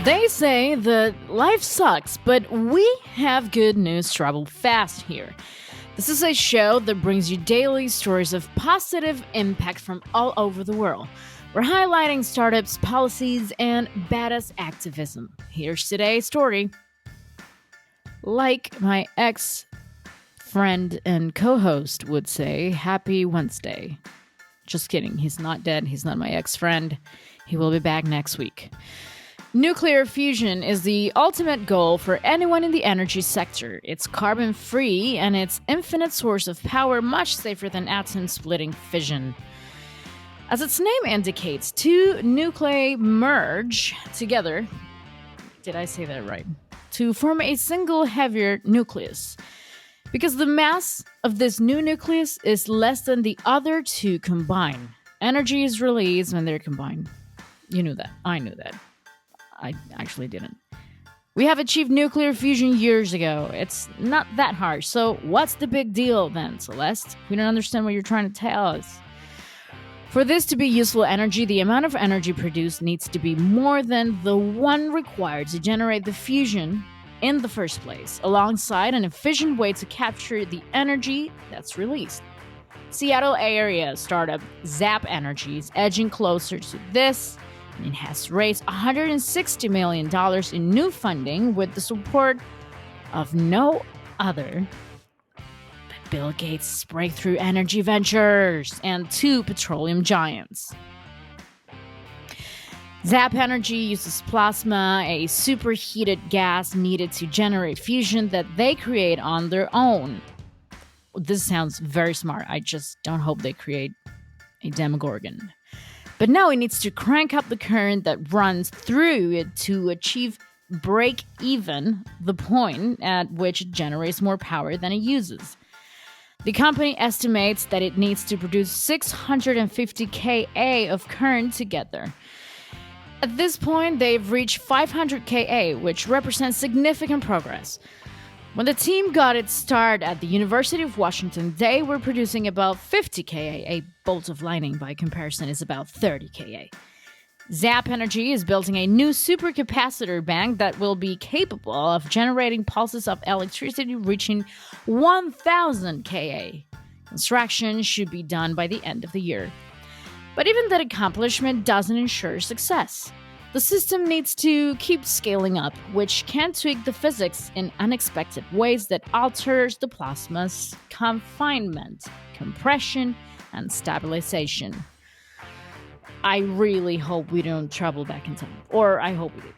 They say that life sucks, but we have good news travel fast here. This is a show that brings you daily stories of positive impact from all over the world. We're highlighting startups, policies, and badass activism. Here's today's story. Like my ex-friend and co-host would say, happy Wednesday. Just kidding, he's not dead, he's not my ex-friend. He will be back next week. Nuclear fusion is the ultimate goal for anyone in the energy sector. It's carbon-free and it's infinite source of power, much safer than atom-splitting fission. As its name indicates, two nuclei merge together. Did I say that right? To form a single heavier nucleus. Because the mass of this new nucleus is less than the other two combined. Energy is released when they're combined. You knew that. I knew that. I actually didn't. We have achieved nuclear fusion years ago. It's not that hard. So what's the big deal then, Celeste? We don't understand what you're trying to tell us. For this to be useful energy, the amount of energy produced needs to be more than the one required to generate the fusion in the first place, alongside an efficient way to capture the energy that's released. Seattle area startup Zap Energy is edging closer to this. It has raised $160 million in new funding with the support of no other but Bill Gates' Breakthrough Energy Ventures and two petroleum giants. Zap Energy uses plasma, a superheated gas needed to generate fusion that they create on their own. This sounds very smart. I just don't hope they create a Demogorgon. But now it needs to crank up the current that runs through it to achieve break even, the point at which it generates more power than it uses. The company estimates that it needs to produce 650 kA of current together. At this point, they've reached 500 kA, which represents significant progress. When the team got its start at the University of Washington, they were producing about 50 kA. A bolt of lightning, by comparison, is about 30 kA. Zap Energy is building a new supercapacitor bank that will be capable of generating pulses of electricity reaching 1,000 kA. Construction should be done by the end of the year. But even that accomplishment doesn't ensure success. The system needs to keep scaling up, which can tweak the physics in unexpected ways that alters the plasma's confinement, compression, and stabilization. I really hope we don't travel back in time, or I hope we do.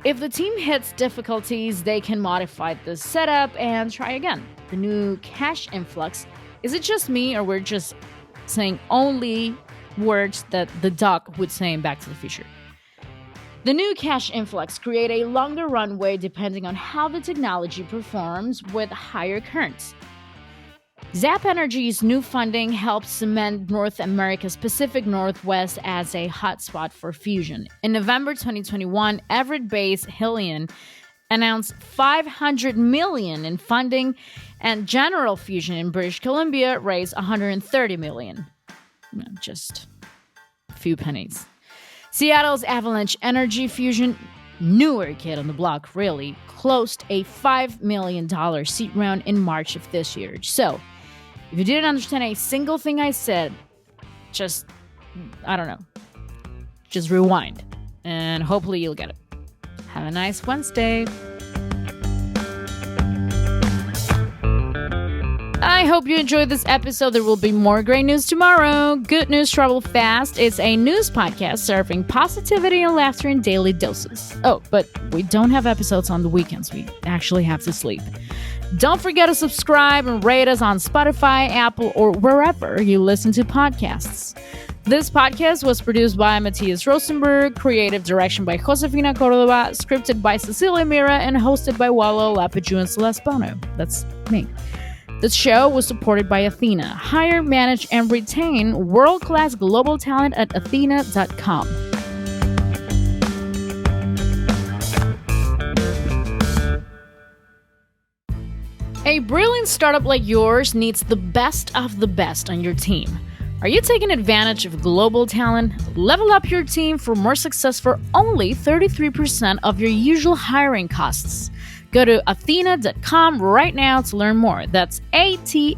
If the team hits difficulties, they can modify the setup and try again. The new cash influx, is it just me, or we're just saying only words that the Doc would say in Back to the Future? The new cash influx create a longer runway depending on how the technology performs with higher currents. Zap Energy's new funding helps cement North America's Pacific Northwest as a hotspot for fusion. In November 2021, Everett-based Hillian announced $500 million in funding, and General Fusion in British Columbia raised $130 million. Just a few pennies. Seattle's Avalanche Energy Fusion, newer kid on the block really, closed a $5 million seed round in March of this year. So, if you didn't understand a single thing I said, just rewind. And hopefully you'll get it. Have a nice Wednesday. I hope you enjoyed this episode. There will be more great news tomorrow. Good News Travel Fast is a news podcast serving positivity and laughter in daily doses. Oh, but we don't have episodes on the weekends. We actually have to sleep. Don't forget to subscribe and rate us on Spotify, Apple, or wherever you listen to podcasts. This podcast was produced by Matthias Rosenberg, creative direction by Josefina Cordova, scripted by Cecilia Mira, and hosted by Wallo Lapiju and Celeste Bono. That's me. The show was supported by Athena. Hire, manage, and retain world-class global talent at athena.com. A brilliant startup like yours needs the best of the best on your team. Are you taking advantage of global talent? Level up your team for more success for only 33% of your usual hiring costs. Go to athena.com right now to learn more. That's ATHYNA.com.